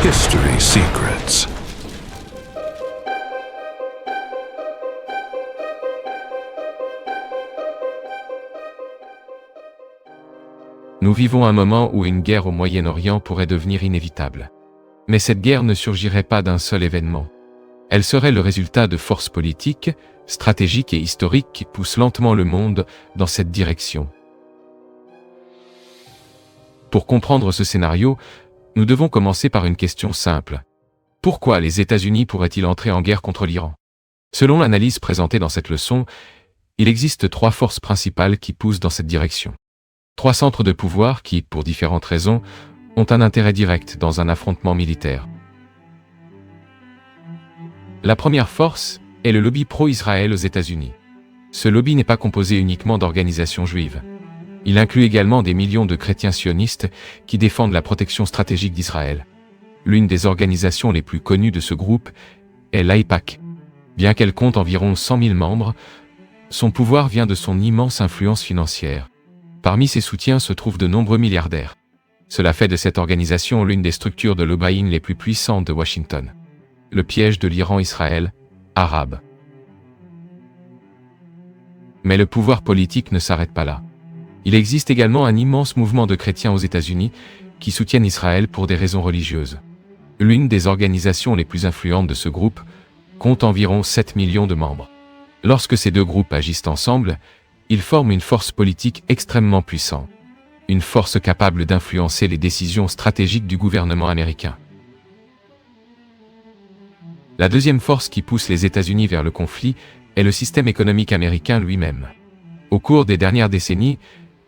History Secrets. Nous vivons un moment où une guerre au Moyen-Orient pourrait devenir inévitable. Mais cette guerre ne surgirait pas d'un seul événement. Elle serait le résultat de forces politiques, stratégiques et historiques qui poussent lentement le monde dans cette direction. Pour comprendre ce scénario, nous devons commencer par une question simple. Pourquoi les États-Unis pourraient-ils entrer en guerre contre l'Iran? Selon l'analyse présentée dans cette leçon, il existe 3 forces principales qui poussent dans cette direction. 3 centres de pouvoir qui, pour différentes raisons, ont un intérêt direct dans un affrontement militaire. La première force est le lobby pro-Israël aux États-Unis. Ce lobby n'est pas composé uniquement d'organisations juives. Il inclut également des millions de chrétiens sionistes qui défendent la protection stratégique d'Israël. L'une des organisations les plus connues de ce groupe est l'AIPAC. Bien qu'elle compte environ 100 000 membres, son pouvoir vient de son immense influence financière. Parmi ses soutiens se trouvent de nombreux milliardaires. Cela fait de cette organisation l'une des structures de lobbying les plus puissantes de Washington. Le piège de l'Iran-Israël, arabe. Mais le pouvoir politique ne s'arrête pas là. Il existe également un immense mouvement de chrétiens aux États-Unis qui soutiennent Israël pour des raisons religieuses. L'une des organisations les plus influentes de ce groupe compte environ 7 millions de membres. Lorsque ces 2 groupes agissent ensemble, ils forment une force politique extrêmement puissante. Une force capable d'influencer les décisions stratégiques du gouvernement américain. La deuxième force qui pousse les États-Unis vers le conflit est le système économique américain lui-même. Au cours des dernières décennies,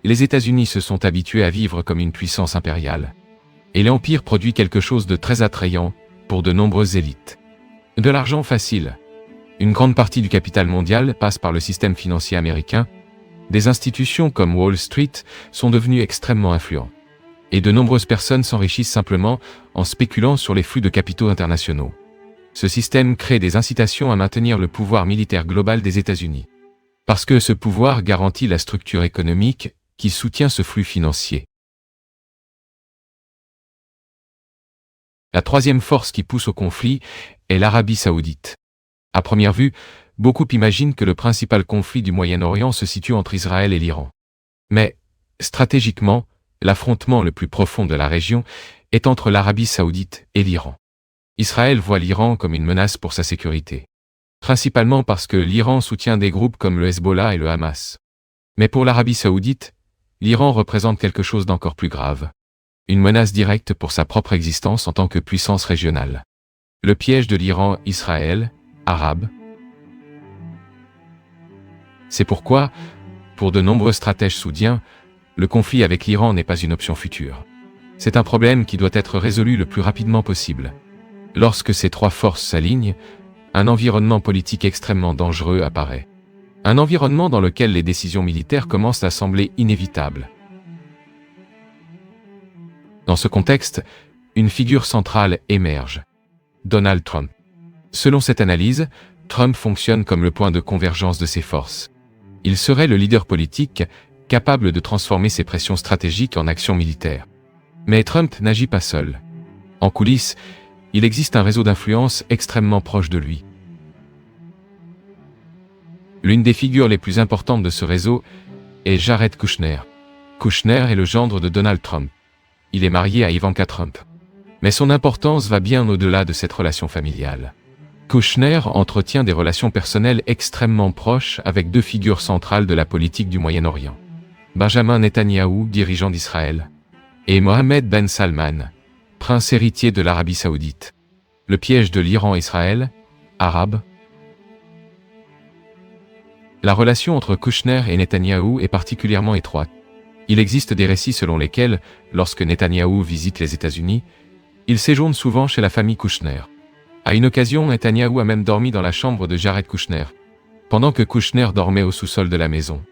les États-Unis se sont habitués à vivre comme une puissance impériale. Et l'empire produit quelque chose de très attrayant pour de nombreuses élites. De l'argent facile. Une grande partie du capital mondial passe par le système financier américain. Des institutions comme Wall Street sont devenues extrêmement influentes. Et de nombreuses personnes s'enrichissent simplement en spéculant sur les flux de capitaux internationaux. Ce système crée des incitations à maintenir le pouvoir militaire global des États-Unis. Parce que ce pouvoir garantit la structure économique qui soutient ce flux financier. La troisième force qui pousse au conflit est l'Arabie Saoudite. À première vue, beaucoup imaginent que le principal conflit du Moyen-Orient se situe entre Israël et l'Iran. Mais, stratégiquement, l'affrontement le plus profond de la région est entre l'Arabie Saoudite et l'Iran. Israël voit l'Iran comme une menace pour sa sécurité. Principalement parce que l'Iran soutient des groupes comme le Hezbollah et le Hamas. Mais pour l'Arabie Saoudite, l'Iran représente quelque chose d'encore plus grave. Une menace directe pour sa propre existence en tant que puissance régionale. Le piège de l'Iran-Israël, arabe. C'est pourquoi, pour de nombreux stratèges saoudiens, le conflit avec l'Iran n'est pas une option future. C'est un problème qui doit être résolu le plus rapidement possible. Lorsque ces 3 forces s'alignent, un environnement politique extrêmement dangereux apparaît. Un environnement dans lequel les décisions militaires commencent à sembler inévitables. Dans ce contexte, une figure centrale émerge. Donald Trump. Selon cette analyse, Trump fonctionne comme le point de convergence de ces forces. Il serait le leader politique capable de transformer ces pressions stratégiques en actions militaires. Mais Trump n'agit pas seul. En coulisses, il existe un réseau d'influence extrêmement proche de lui. L'une des figures les plus importantes de ce réseau est Jared Kushner. Kushner est le gendre de Donald Trump. Il est marié à Ivanka Trump. Mais son importance va bien au-delà de cette relation familiale. Kushner entretient des relations personnelles extrêmement proches avec 2 figures centrales de la politique du Moyen-Orient. Benjamin Netanyahou, dirigeant d'Israël, et Mohammed Ben Salman, prince héritier de l'Arabie Saoudite. Le piège de l'Iran-Israël, arabe. La relation entre Kushner et Netanyahou est particulièrement étroite. Il existe des récits selon lesquels, lorsque Netanyahou visite les États-Unis, il séjourne souvent chez la famille Kushner. À une occasion, Netanyahou a même dormi dans la chambre de Jared Kushner, pendant que Kushner dormait au sous-sol de la maison.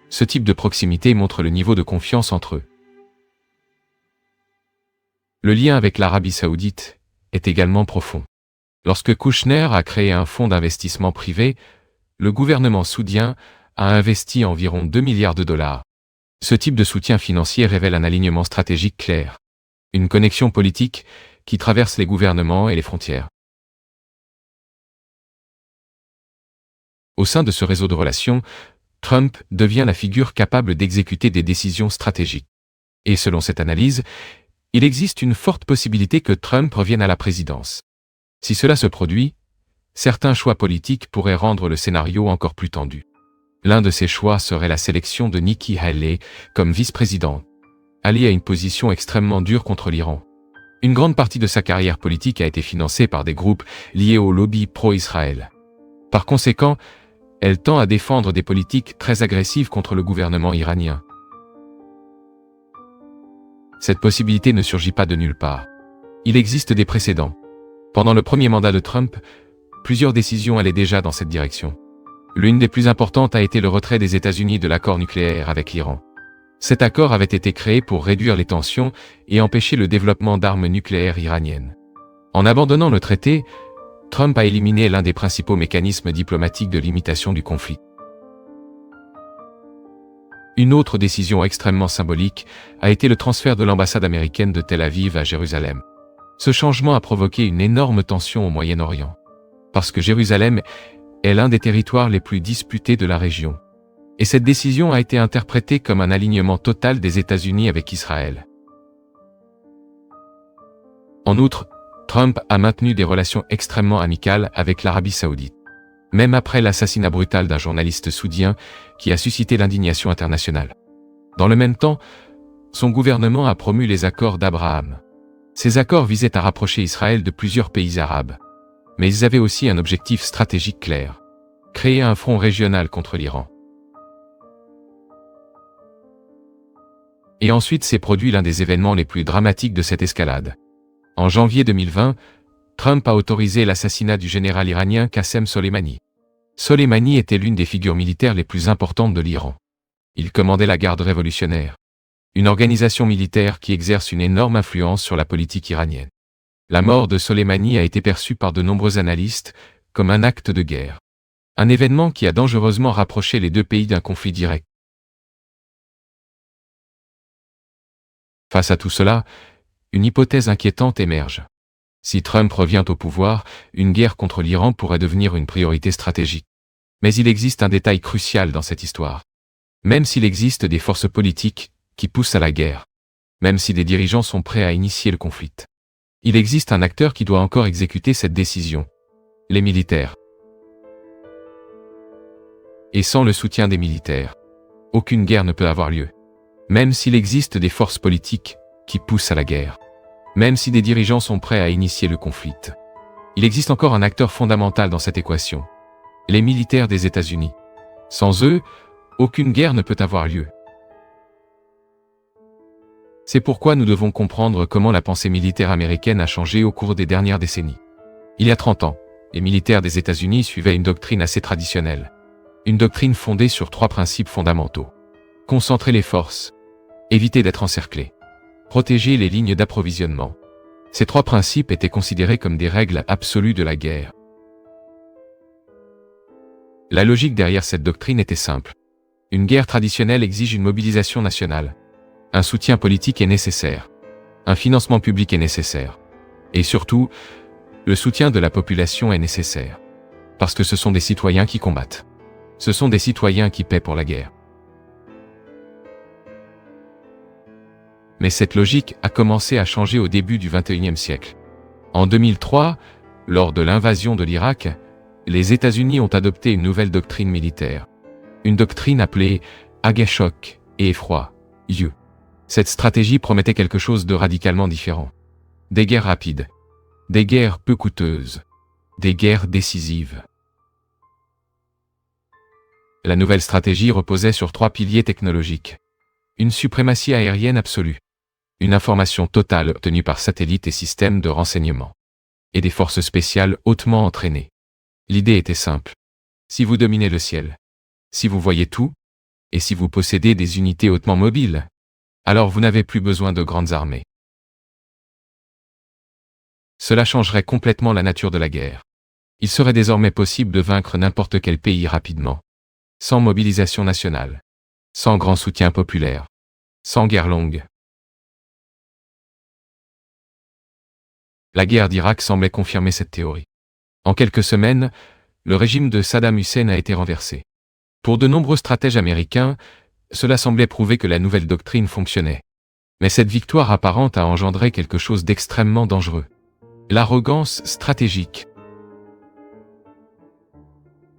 Ce type de proximité montre le niveau de confiance entre eux. Le lien avec l'Arabie Saoudite est également profond. Lorsque Kushner a créé un fonds d'investissement privé, le gouvernement saoudien a investi environ 2 milliards de dollars. Ce type de soutien financier révèle un alignement stratégique clair. Une connexion politique qui traversent les gouvernements et les frontières. Au sein de ce réseau de relations, Trump devient la figure capable d'exécuter des décisions stratégiques. Et selon cette analyse, il existe une forte possibilité que Trump revienne à la présidence. Si cela se produit, certains choix politiques pourraient rendre le scénario encore plus tendu. L'un de ces choix serait la sélection de Nikki Haley comme vice-présidente. Haley a une position extrêmement dure contre l'Iran. Une grande partie de sa carrière politique a été financée par des groupes liés au lobby pro-Israël. Par conséquent, elle tend à défendre des politiques très agressives contre le gouvernement iranien. Cette possibilité ne surgit pas de nulle part. Il existe des précédents. Pendant le premier mandat de Trump, plusieurs décisions allaient déjà dans cette direction. L'une des plus importantes a été le retrait des États-Unis de l'accord nucléaire avec l'Iran. Cet accord avait été créé pour réduire les tensions et empêcher le développement d'armes nucléaires iraniennes. En abandonnant le traité, Trump a éliminé l'un des principaux mécanismes diplomatiques de limitation du conflit. Une autre décision extrêmement symbolique a été le transfert de l'ambassade américaine de Tel Aviv à Jérusalem. Ce changement a provoqué une énorme tension au Moyen-Orient. Parce que Jérusalem est l'un des territoires les plus disputés de la région. Et cette décision a été interprétée comme un alignement total des États-Unis avec Israël. En outre, Trump a maintenu des relations extrêmement amicales avec l'Arabie saoudite. Même après l'assassinat brutal d'un journaliste saoudien qui a suscité l'indignation internationale. Dans le même temps, son gouvernement a promu les accords d'Abraham. Ces accords visaient à rapprocher Israël de plusieurs pays arabes. Mais ils avaient aussi un objectif stratégique clair. Créer un front régional contre l'Iran. Et ensuite s'est produit l'un des événements les plus dramatiques de cette escalade. En janvier 2020, Trump a autorisé l'assassinat du général iranien Qassem Soleimani. Soleimani était l'une des figures militaires les plus importantes de l'Iran. Il commandait la garde révolutionnaire, une organisation militaire qui exerce une énorme influence sur la politique iranienne. La mort de Soleimani a été perçue par de nombreux analystes comme un acte de guerre. Un événement qui a dangereusement rapproché les deux pays d'un conflit direct. Face à tout cela, une hypothèse inquiétante émerge. Si Trump revient au pouvoir, une guerre contre l'Iran pourrait devenir une priorité stratégique. Mais il existe un détail crucial dans cette histoire. Même s'il existe des forces politiques qui poussent à la guerre, même si des dirigeants sont prêts à initier le conflit, il existe un acteur qui doit encore exécuter cette décision. Les militaires. Et sans le soutien des militaires, aucune guerre ne peut avoir lieu. Même s'il existe des forces politiques qui poussent à la guerre, même si des dirigeants sont prêts à initier le conflit, il existe encore un acteur fondamental dans cette équation. Les militaires des États-Unis. Sans eux, aucune guerre ne peut avoir lieu. C'est pourquoi nous devons comprendre comment la pensée militaire américaine a changé au cours des dernières décennies. Il y a 30 ans, les militaires des États-Unis suivaient une doctrine assez traditionnelle. Une doctrine fondée sur 3 principes fondamentaux. Concentrer les forces, éviter d'être encerclés, protéger les lignes d'approvisionnement. Ces 3 principes étaient considérés comme des règles absolues de la guerre. La logique derrière cette doctrine était simple. Une guerre traditionnelle exige une mobilisation nationale. Un soutien politique est nécessaire. Un financement public est nécessaire. Et surtout, le soutien de la population est nécessaire. Parce que ce sont des citoyens qui combattent. Ce sont des citoyens qui paient pour la guerre. Mais cette logique a commencé à changer au début du XXIe siècle. En 2003, lors de l'invasion de l'Irak, les États-Unis ont adopté une nouvelle doctrine militaire. Une doctrine appelée « Agachok » et « Effroi ». Cette stratégie promettait quelque chose de radicalement différent. Des guerres rapides. Des guerres peu coûteuses. Des guerres décisives. La nouvelle stratégie reposait sur 3 piliers technologiques. Une suprématie aérienne absolue. Une information totale obtenue par satellite et système de renseignement. Et des forces spéciales hautement entraînées. L'idée était simple. Si vous dominez le ciel, si vous voyez tout, et si vous possédez des unités hautement mobiles, alors vous n'avez plus besoin de grandes armées. Cela changerait complètement la nature de la guerre. Il serait désormais possible de vaincre n'importe quel pays rapidement. Sans mobilisation nationale. Sans grand soutien populaire. Sans guerre longue. La guerre d'Irak semblait confirmer cette théorie. En quelques semaines, le régime de Saddam Hussein a été renversé. Pour de nombreux stratèges américains, cela semblait prouver que la nouvelle doctrine fonctionnait. Mais cette victoire apparente a engendré quelque chose d'extrêmement dangereux. L'arrogance stratégique.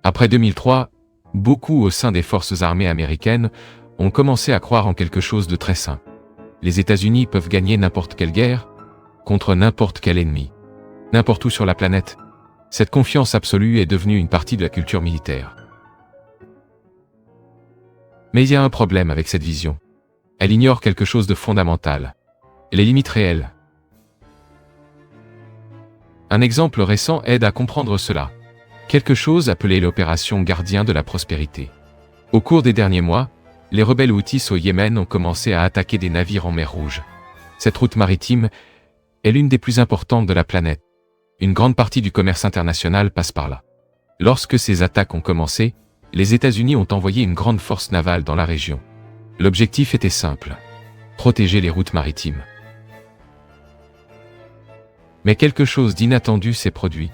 Après 2003, beaucoup au sein des forces armées américaines ont commencé à croire en quelque chose de très simple. Les États-Unis peuvent gagner n'importe quelle guerre, contre n'importe quel ennemi. N'importe où sur la planète. Cette confiance absolue est devenue une partie de la culture militaire. Mais il y a un problème avec cette vision. Elle ignore quelque chose de fondamental. Les limites réelles. Un exemple récent aide à comprendre cela. Quelque chose appelé l'opération Gardien de la Prospérité. Au cours des derniers mois, les rebelles Houthis au Yémen ont commencé à attaquer des navires en mer Rouge. Cette route maritime est l'une des plus importantes de la planète. Une grande partie du commerce international passe par là. Lorsque ces attaques ont commencé, les États-Unis ont envoyé une grande force navale dans la région. L'objectif était simple: protéger les routes maritimes. Mais quelque chose d'inattendu s'est produit.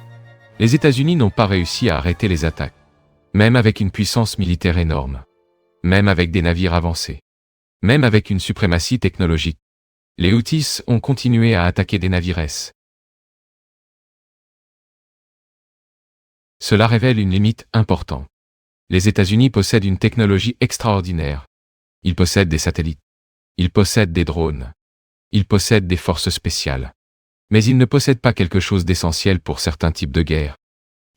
Les États-Unis n'ont pas réussi à arrêter les attaques. Même avec une puissance militaire énorme. Même avec des navires avancés. Même avec une suprématie technologique. Les Houthis ont continué à attaquer des navires. Cela révèle une limite importante. Les États-Unis possèdent une technologie extraordinaire. Ils possèdent des satellites. Ils possèdent des drones. Ils possèdent des forces spéciales. Mais ils ne possèdent pas quelque chose d'essentiel pour certains types de guerre.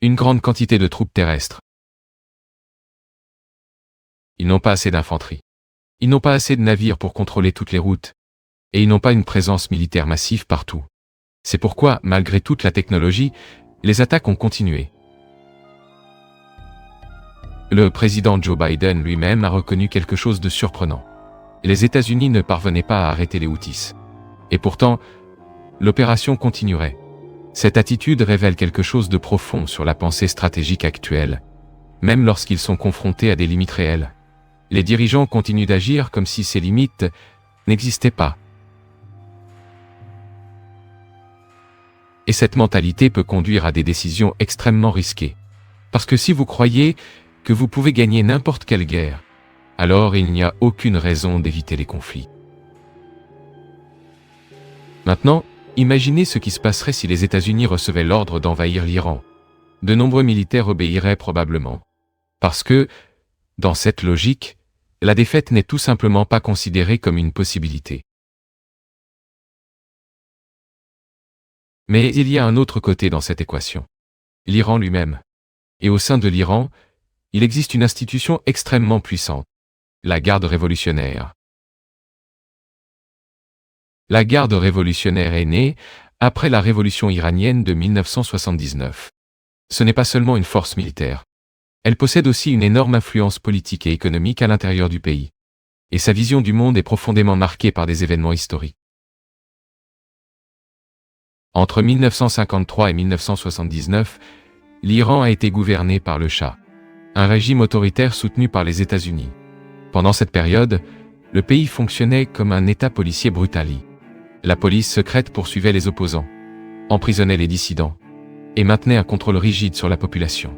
Une grande quantité de troupes terrestres. Ils n'ont pas assez d'infanterie. Ils n'ont pas assez de navires pour contrôler toutes les routes. Et ils n'ont pas une présence militaire massive partout. C'est pourquoi, malgré toute la technologie, les attaques ont continué. Le président Joe Biden lui-même a reconnu quelque chose de surprenant. Les États-Unis ne parvenaient pas à arrêter les Houthis. Et pourtant, l'opération continuerait. Cette attitude révèle quelque chose de profond sur la pensée stratégique actuelle. Même lorsqu'ils sont confrontés à des limites réelles, les dirigeants continuent d'agir comme si ces limites n'existaient pas. Et cette mentalité peut conduire à des décisions extrêmement risquées. Parce que si vous croyez que vous pouvez gagner n'importe quelle guerre, alors il n'y a aucune raison d'éviter les conflits. Maintenant, imaginez ce qui se passerait si les États-Unis recevaient l'ordre d'envahir l'Iran. De nombreux militaires obéiraient probablement. Parce que, dans cette logique, la défaite n'est tout simplement pas considérée comme une possibilité. Mais il y a un autre côté dans cette équation. L'Iran lui-même. Et au sein de l'Iran, il existe une institution extrêmement puissante. La garde révolutionnaire. La garde révolutionnaire est née après la révolution iranienne de 1979. Ce n'est pas seulement une force militaire. Elle possède aussi une énorme influence politique et économique à l'intérieur du pays. Et sa vision du monde est profondément marquée par des événements historiques. Entre 1953 et 1979, l'Iran a été gouverné par le Shah, un régime autoritaire soutenu par les États-Unis. Pendant cette période, le pays fonctionnait comme un État policier brutal. La police secrète poursuivait les opposants, emprisonnait les dissidents, et maintenait un contrôle rigide sur la population.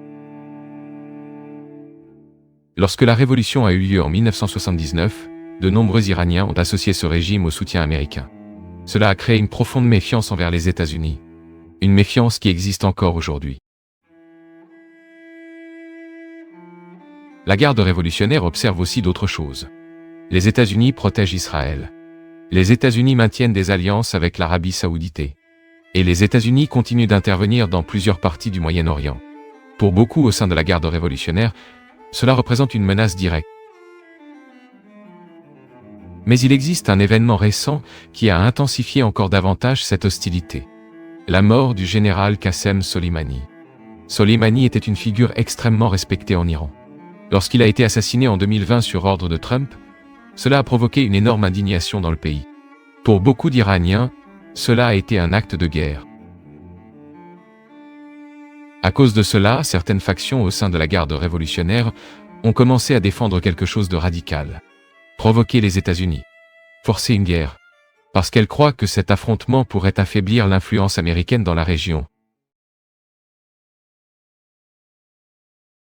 Lorsque la révolution a eu lieu en 1979, de nombreux Iraniens ont associé ce régime au soutien américain. Cela a créé une profonde méfiance envers les États-Unis. Une méfiance qui existe encore aujourd'hui. La garde révolutionnaire observe aussi d'autres choses. Les États-Unis protègent Israël. Les États-Unis maintiennent des alliances avec l'Arabie Saoudite. Et les États-Unis continuent d'intervenir dans plusieurs parties du Moyen-Orient. Pour beaucoup au sein de la garde révolutionnaire, cela représente une menace directe. Mais il existe un événement récent qui a intensifié encore davantage cette hostilité. La mort du général Qassem Soleimani. Soleimani était une figure extrêmement respectée en Iran. Lorsqu'il a été assassiné en 2020 sur ordre de Trump, cela a provoqué une énorme indignation dans le pays. Pour beaucoup d'Iraniens, cela a été un acte de guerre. À cause de cela, certaines factions au sein de la garde révolutionnaire ont commencé à défendre quelque chose de radical. Provoquer les États-Unis. Forcer une guerre. parce qu'elle croit que cet affrontement pourrait affaiblir l'influence américaine dans la région.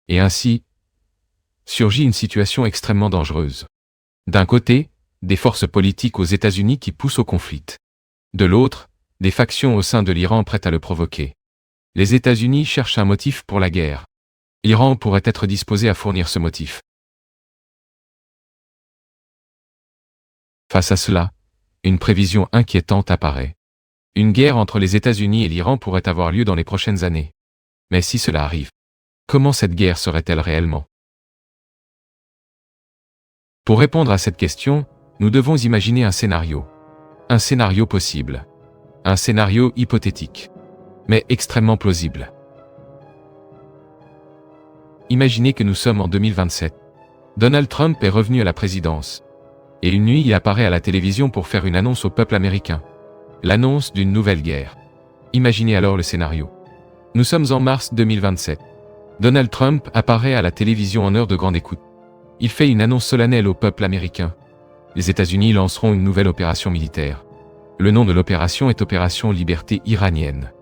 Et ainsi, surgit une situation extrêmement dangereuse. D'un côté, des forces politiques aux États-Unis qui poussent au conflit. De l'autre, des factions au sein de l'Iran prêtes à le provoquer. Les États-Unis cherchent un motif pour la guerre. L'Iran pourrait être disposé à fournir ce motif. Face à cela, une prévision inquiétante apparaît. Une guerre entre les États-Unis et l'Iran pourrait avoir lieu dans les prochaines années. Mais si cela arrive, comment cette guerre serait-elle réellement? Pour répondre à cette question, nous devons imaginer un scénario. Un scénario possible. Un scénario hypothétique. Mais extrêmement plausible. Imaginez que nous sommes en 2027. Donald Trump est revenu à la présidence. Et une nuit, il apparaît à la télévision pour faire une annonce au peuple américain. L'annonce d'une nouvelle guerre. Imaginez alors le scénario. Nous sommes en mars 2027. Donald Trump apparaît à la télévision en heure de grande écoute. Il fait une annonce solennelle au peuple américain. Les États-Unis lanceront une nouvelle opération militaire. Le nom de l'opération est Opération Liberté iranienne.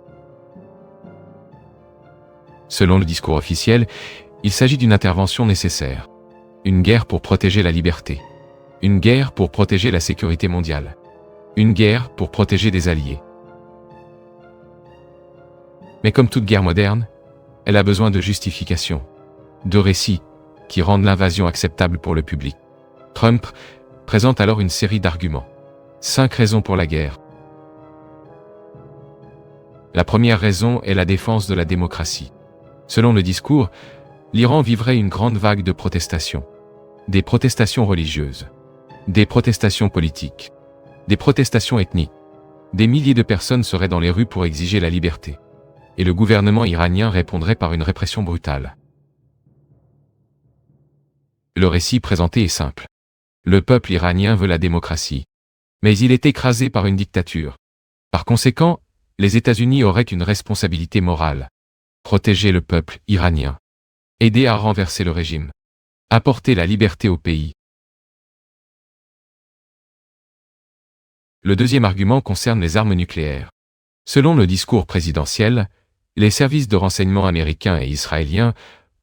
Selon le discours officiel, il s'agit d'une intervention nécessaire. Une guerre pour protéger la liberté. Une guerre pour protéger la sécurité mondiale. Une guerre pour protéger des alliés. Mais comme toute guerre moderne, elle a besoin de justification, de récits qui rendent l'invasion acceptable pour le public. Trump présente alors une série d'arguments. 5 raisons pour la guerre. La première raison est la défense de la démocratie. Selon le discours, l'Iran vivrait une grande vague de protestations. Des protestations religieuses. Des protestations politiques. Des protestations ethniques. Des milliers de personnes seraient dans les rues pour exiger la liberté. Et le gouvernement iranien répondrait par une répression brutale. Le récit présenté est simple. Le peuple iranien veut la démocratie. Mais il est écrasé par une dictature. Par conséquent, les États-Unis auraient une responsabilité morale. Protéger le peuple iranien. Aider à renverser le régime. Apporter la liberté au pays. Le deuxième argument concerne les armes nucléaires. Selon le discours présidentiel, les services de renseignement américains et israéliens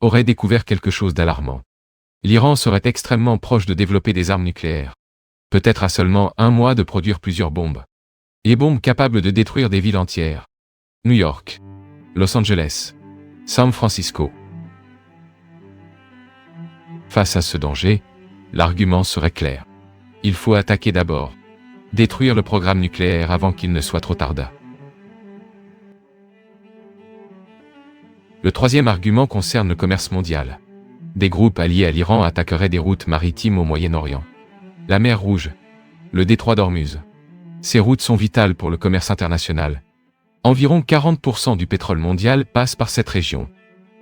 auraient découvert quelque chose d'alarmant. L'Iran serait extrêmement proche de développer des armes nucléaires. Peut-être à seulement 1 mois de produire plusieurs bombes. Des bombes capables de détruire des villes entières. New York, Los Angeles, San Francisco. Face à ce danger, l'argument serait clair. Il faut attaquer d'abord. Détruire le programme nucléaire avant qu'il ne soit trop tard. Le troisième argument concerne le commerce mondial. Des groupes alliés à l'Iran attaqueraient des routes maritimes au Moyen-Orient. La mer Rouge, le détroit d'Ormuz. Ces routes sont vitales pour le commerce international. Environ 40% du pétrole mondial passe par cette région.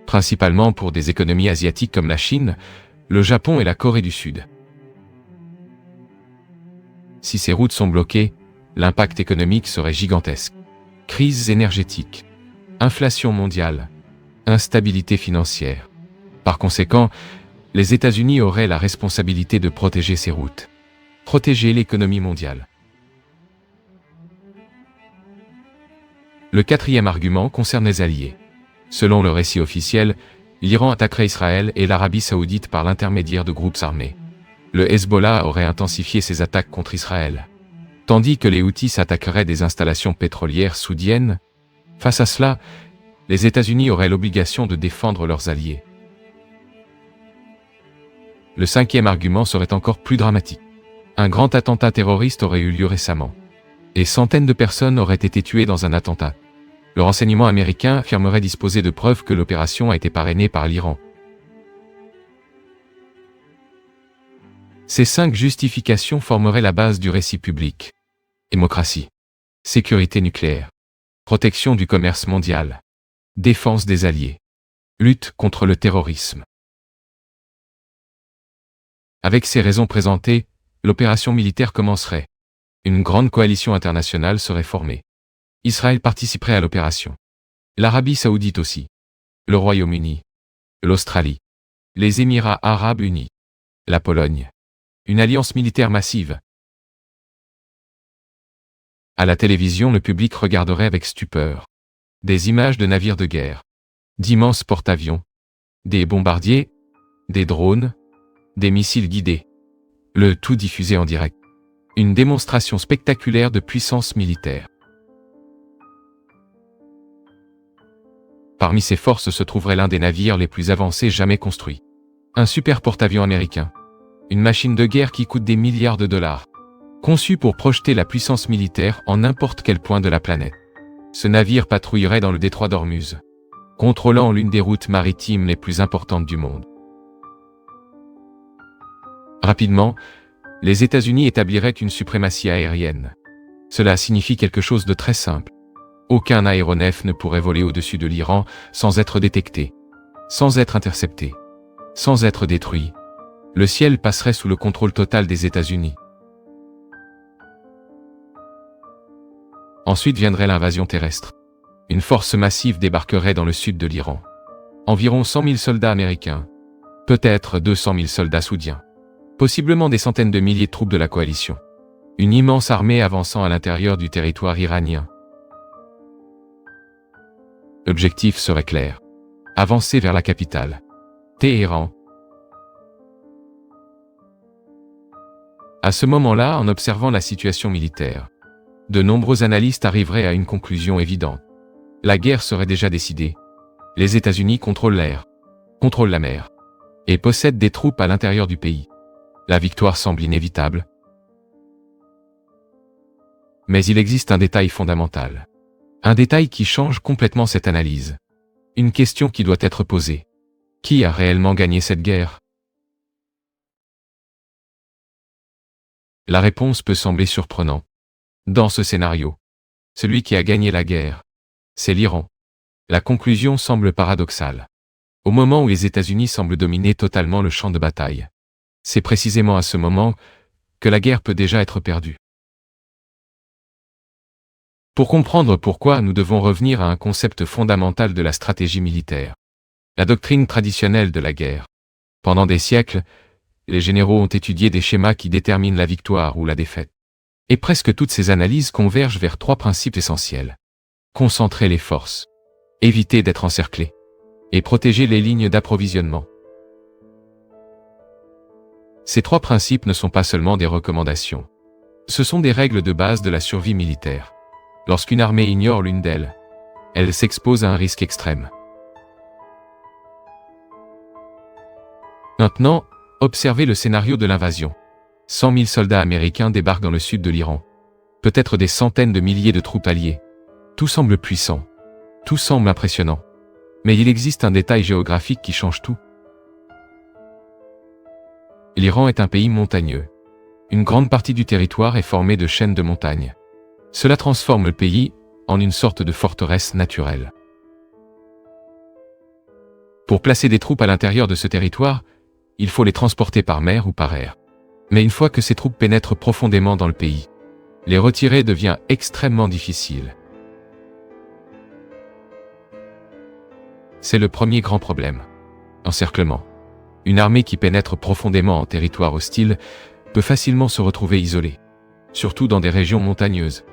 Principalement pour des économies asiatiques comme la Chine, le Japon et la Corée du Sud. Si ces routes sont bloquées, l'impact économique serait gigantesque. Crise énergétique, inflation mondiale, instabilité financière. Par conséquent, les États-Unis auraient la responsabilité de protéger ces routes. Protéger l'économie mondiale. Le quatrième argument concerne les alliés. Selon le récit officiel, l'Iran attaquerait Israël et l'Arabie saoudite par l'intermédiaire de groupes armés. Le Hezbollah aurait intensifié ses attaques contre Israël. Tandis que les Houthis s'attaqueraient des installations pétrolières saoudiennes. Face à cela, les États-Unis auraient l'obligation de défendre leurs alliés. Le cinquième argument serait encore plus dramatique. Un grand attentat terroriste aurait eu lieu récemment. Et centaines de personnes auraient été tuées dans un attentat. Le renseignement américain affirmerait disposer de preuves que l'opération a été parrainée par l'Iran. Ces 5 justifications formeraient la base du récit public. Démocratie. Sécurité nucléaire. Protection du commerce mondial. Défense des alliés. Lutte contre le terrorisme. Avec ces raisons présentées, l'opération militaire commencerait. Une grande coalition internationale serait formée. Israël participerait à l'opération. L'Arabie saoudite aussi. Le Royaume-Uni. L'Australie. Les Émirats arabes unis. La Pologne. Une alliance militaire massive. À la télévision, le public regarderait avec stupeur des images de navires de guerre, d'immenses porte-avions, des bombardiers, des drones, des missiles guidés. Le tout diffusé en direct. Une démonstration spectaculaire de puissance militaire. Parmi ces forces se trouverait l'un des navires les plus avancés jamais construits. Un super porte-avions américain. Une machine de guerre qui coûte des milliards de dollars. Conçu pour projeter la puissance militaire en n'importe quel point de la planète. Ce navire patrouillerait dans le détroit d'Ormuz, contrôlant l'une des routes maritimes les plus importantes du monde. Rapidement, les États-Unis établiraient une suprématie aérienne. Cela signifie quelque chose de très simple. Aucun aéronef ne pourrait voler au-dessus de l'Iran sans être détecté, sans être intercepté, sans être détruit. Le ciel passerait sous le contrôle total des États-Unis. Ensuite viendrait l'invasion terrestre. Une force massive débarquerait dans le sud de l'Iran. Environ 100 000 soldats américains, peut-être 200 000 soldats soudiens, possiblement des centaines de milliers de troupes de la coalition. Une immense armée avançant à l'intérieur du territoire iranien. L'objectif serait clair. Avancer vers la capitale, Téhéran. À ce moment-là, en observant la situation militaire, de nombreux analystes arriveraient à une conclusion évidente. La guerre serait déjà décidée. Les États-Unis contrôlent l'air, contrôlent la mer, et possèdent des troupes à l'intérieur du pays. La victoire semble inévitable. Mais il existe un détail fondamental. Un détail qui change complètement cette analyse. Une question qui doit être posée. Qui a réellement gagné cette guerre? La réponse peut sembler surprenante. Dans ce scénario, celui qui a gagné la guerre, c'est l'Iran. La conclusion semble paradoxale. Au moment où les États-Unis semblent dominer totalement le champ de bataille, c'est précisément à ce moment que la guerre peut déjà être perdue. Pour comprendre pourquoi, nous devons revenir à un concept fondamental de la stratégie militaire. La doctrine traditionnelle de la guerre. Pendant des siècles, les généraux ont étudié des schémas qui déterminent la victoire ou la défaite. Et presque toutes ces analyses convergent vers 3 principes essentiels. Concentrer les forces, éviter d'être encerclé, et protéger les lignes d'approvisionnement. Ces 3 principes ne sont pas seulement des recommandations. Ce sont des règles de base de la survie militaire. Lorsqu'une armée ignore l'une d'elles, elle s'expose à un risque extrême. Maintenant, observez le scénario de l'invasion. 100 000 soldats américains débarquent dans le sud de l'Iran. Peut-être des centaines de milliers de troupes alliées. Tout semble puissant. Tout semble impressionnant. Mais il existe un détail géographique qui change tout. L'Iran est un pays montagneux. Une grande partie du territoire est formée de chaînes de montagnes. Cela transforme le pays en une sorte de forteresse naturelle. Pour placer des troupes à l'intérieur de ce territoire, il faut les transporter par mer ou par air. Mais une fois que ces troupes pénètrent profondément dans le pays, les retirer devient extrêmement difficile. C'est le premier grand problème. Encerclement. Une armée qui pénètre profondément en territoire hostile peut facilement se retrouver isolée, surtout dans des régions montagneuses,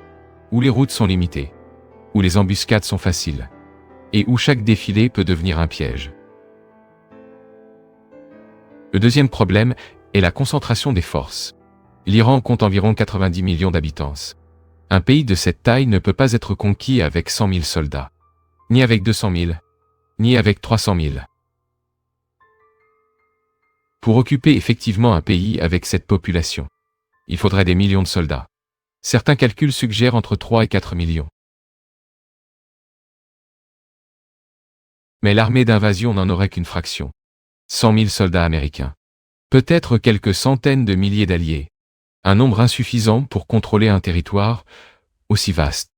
où les routes sont limitées, où les embuscades sont faciles, et où chaque défilé peut devenir un piège. Le deuxième problème est la concentration des forces. L'Iran compte environ 90 millions d'habitants. Un pays de cette taille ne peut pas être conquis avec 100 000 soldats, ni avec 200 000, ni avec 300 000. Pour occuper effectivement un pays avec cette population, il faudrait des millions de soldats. Certains calculs suggèrent entre 3 et 4 millions. Mais l'armée d'invasion n'en aurait qu'une fraction. 100 000 soldats américains. Peut-être quelques centaines de milliers d'alliés. Un nombre insuffisant pour contrôler un territoire aussi vaste.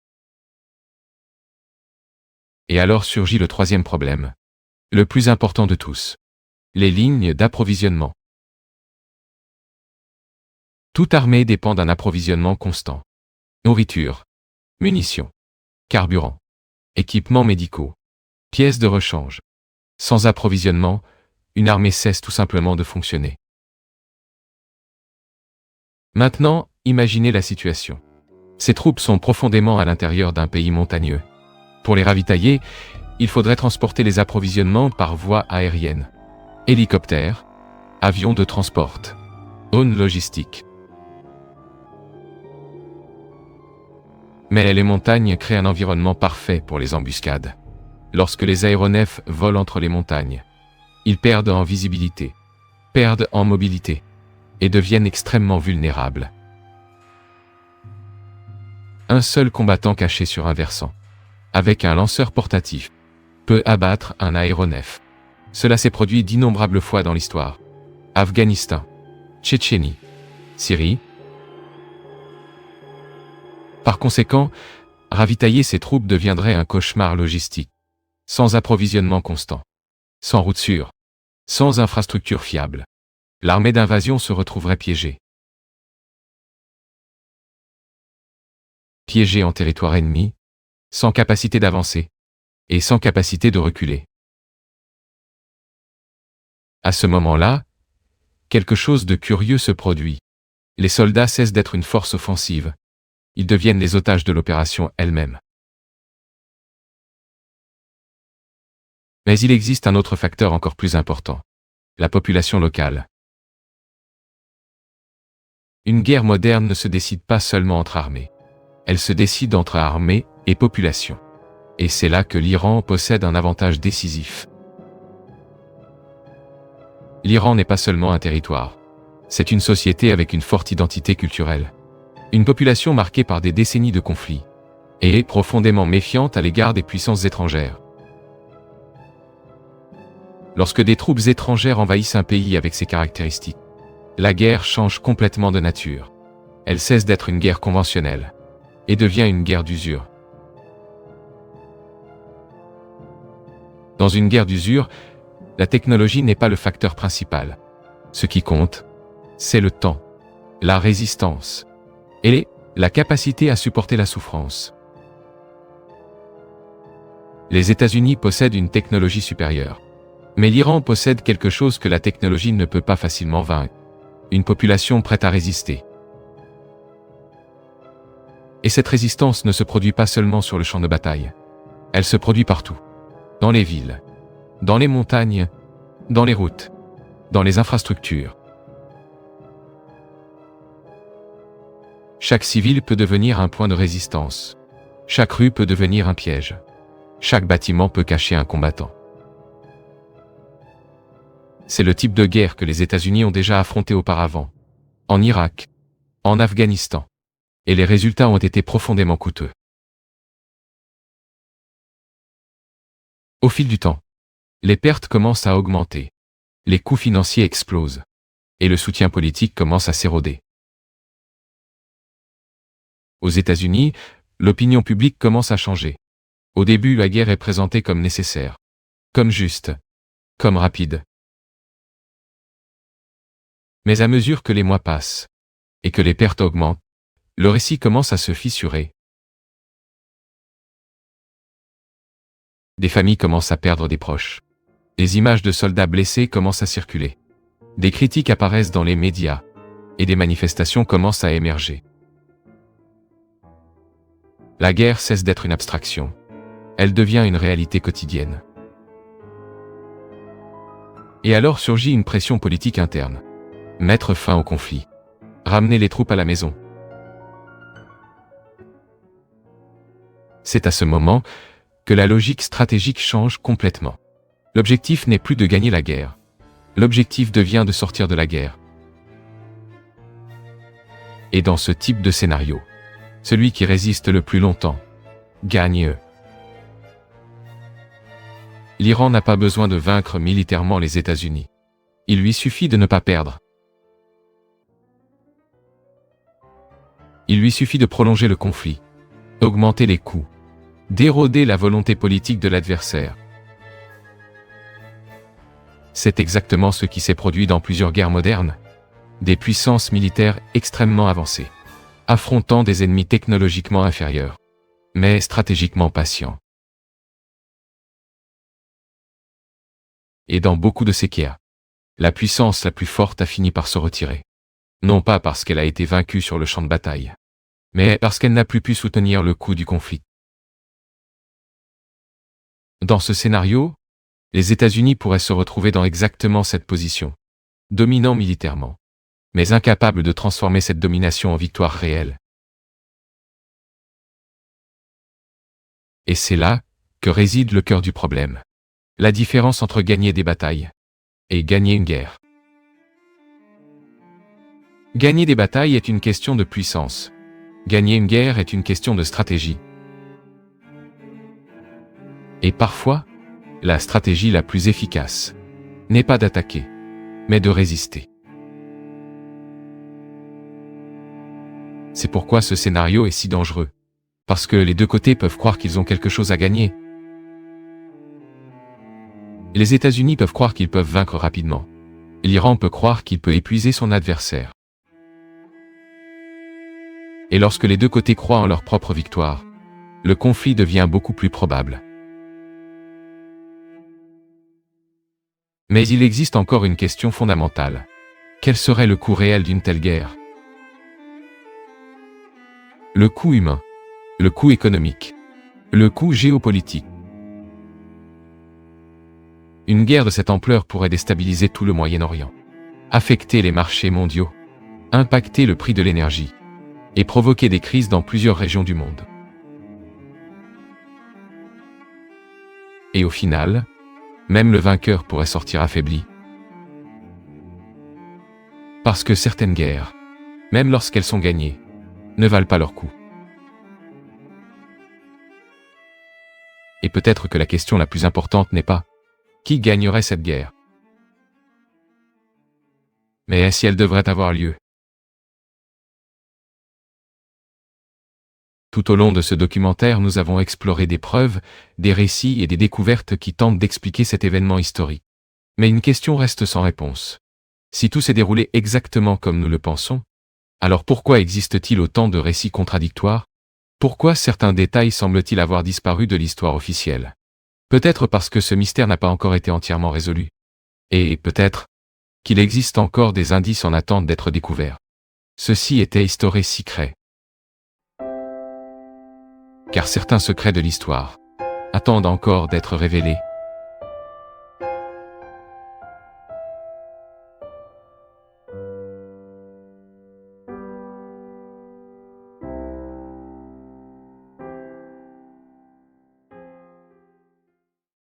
Et alors surgit le troisième problème. Le plus important de tous. Les lignes d'approvisionnement. Toute armée dépend d'un approvisionnement constant. Nourriture, munitions, carburant, équipements médicaux, pièces de rechange. Sans approvisionnement, une armée cesse tout simplement de fonctionner. Maintenant, imaginez la situation. Ces troupes sont profondément à l'intérieur d'un pays montagneux. Pour les ravitailler, il faudrait transporter les approvisionnements par voie aérienne. Hélicoptères, avions de transport, drones logistiques. Mais les montagnes créent un environnement parfait pour les embuscades. Lorsque les aéronefs volent entre les montagnes, ils perdent en visibilité, perdent en mobilité et deviennent extrêmement vulnérables. Un seul combattant caché sur un versant, avec un lanceur portatif, peut abattre un aéronef. Cela s'est produit d'innombrables fois dans l'histoire. Afghanistan, Tchétchénie, Syrie. Par conséquent, ravitailler ces troupes deviendrait un cauchemar logistique. Sans approvisionnement constant, sans route sûre, sans infrastructure fiable. L'armée d'invasion se retrouverait piégée. Piégée en territoire ennemi, sans capacité d'avancer, et sans capacité de reculer. À ce moment-là, quelque chose de curieux se produit. Les soldats cessent d'être une force offensive. Ils deviennent les otages de l'opération elle-même. Mais il existe un autre facteur encore plus important. La population locale. Une guerre moderne ne se décide pas seulement entre armées. Elle se décide entre armée et population. Et c'est là que l'Iran possède un avantage décisif. L'Iran n'est pas seulement un territoire. C'est une société avec une forte identité culturelle. Une population marquée par des décennies de conflits. Et profondément méfiante à l'égard des puissances étrangères. Lorsque des troupes étrangères envahissent un pays avec ces caractéristiques, la guerre change complètement de nature. Elle cesse d'être une guerre conventionnelle et devient une guerre d'usure. Dans une guerre d'usure, la technologie n'est pas le facteur principal. Ce qui compte, c'est le temps, la résistance et la capacité à supporter la souffrance. Les États-Unis possèdent une technologie supérieure. Mais l'Iran possède quelque chose que la technologie ne peut pas facilement vaincre. Une population prête à résister. Et cette résistance ne se produit pas seulement sur le champ de bataille. Elle se produit partout. Dans les villes, dans les montagnes, dans les routes, dans les infrastructures. Chaque civil peut devenir un point de résistance. Chaque rue peut devenir un piège. Chaque bâtiment peut cacher un combattant. C'est le type de guerre que les États-Unis ont déjà affronté auparavant, en Irak, en Afghanistan, et les résultats ont été profondément coûteux. Au fil du temps, les pertes commencent à augmenter, les coûts financiers explosent, et le soutien politique commence à s'éroder. Aux États-Unis, l'opinion publique commence à changer. Au début, la guerre est présentée comme nécessaire, comme juste, comme rapide. Mais à mesure que les mois passent, et que les pertes augmentent, le récit commence à se fissurer. Des familles commencent à perdre des proches. Des images de soldats blessés commencent à circuler. Des critiques apparaissent dans les médias, et des manifestations commencent à émerger. La guerre cesse d'être une abstraction. Elle devient une réalité quotidienne. Et alors surgit une pression politique interne. Mettre fin au conflit. Ramener les troupes à la maison. C'est à ce moment que la logique stratégique change complètement. L'objectif n'est plus de gagner la guerre. L'objectif devient de sortir de la guerre. Et dans ce type de scénario, celui qui résiste le plus longtemps gagne. L'Iran n'a pas besoin de vaincre militairement les États-Unis. Il lui suffit de ne pas perdre. Il lui suffit de prolonger le conflit, d'augmenter les coûts, d'éroder la volonté politique de l'adversaire. C'est exactement ce qui s'est produit dans plusieurs guerres modernes. Des puissances militaires extrêmement avancées, affrontant des ennemis technologiquement inférieurs, mais stratégiquement patients. Et dans beaucoup de ces cas, la puissance la plus forte a fini par se retirer. Non pas parce qu'elle a été vaincue sur le champ de bataille, mais parce qu'elle n'a plus pu soutenir le coût du conflit. Dans ce scénario, les États-Unis pourraient se retrouver dans exactement cette position, dominant militairement, mais incapables de transformer cette domination en victoire réelle. Et c'est là que réside le cœur du problème. La différence entre gagner des batailles et gagner une guerre. Gagner des batailles est une question de puissance. Gagner une guerre est une question de stratégie. Et parfois, la stratégie la plus efficace n'est pas d'attaquer, mais de résister. C'est pourquoi ce scénario est si dangereux. Parce que les deux côtés peuvent croire qu'ils ont quelque chose à gagner. Les États-Unis peuvent croire qu'ils peuvent vaincre rapidement. L'Iran peut croire qu'il peut épuiser son adversaire. Et lorsque les deux côtés croient en leur propre victoire, le conflit devient beaucoup plus probable. Mais il existe encore une question fondamentale. Quel serait le coût réel d'une telle guerre? Le coût humain, le coût économique, le coût géopolitique. Une guerre de cette ampleur pourrait déstabiliser tout le Moyen-Orient, affecter les marchés mondiaux, impacter le prix de l'énergie et provoquer des crises dans plusieurs régions du monde. Et au final, même le vainqueur pourrait sortir affaibli. Parce que certaines guerres, même lorsqu'elles sont gagnées, ne valent pas leur coup. Et peut-être que la question la plus importante n'est pas qui gagnerait cette guerre, mais si elle devrait avoir lieu. Tout au long de ce documentaire, nous avons exploré des preuves, des récits et des découvertes qui tentent d'expliquer cet événement historique. Mais une question reste sans réponse. Si tout s'est déroulé exactement comme nous le pensons, alors pourquoi existe-t-il autant de récits contradictoires? Pourquoi certains détails semblent-ils avoir disparu de l'histoire officielle? Peut-être parce que ce mystère n'a pas encore été entièrement résolu. Et peut-être qu'il existe encore des indices en attente d'être découverts. Ceci était History Secret. Car certains secrets de l'histoire attendent encore d'être révélés.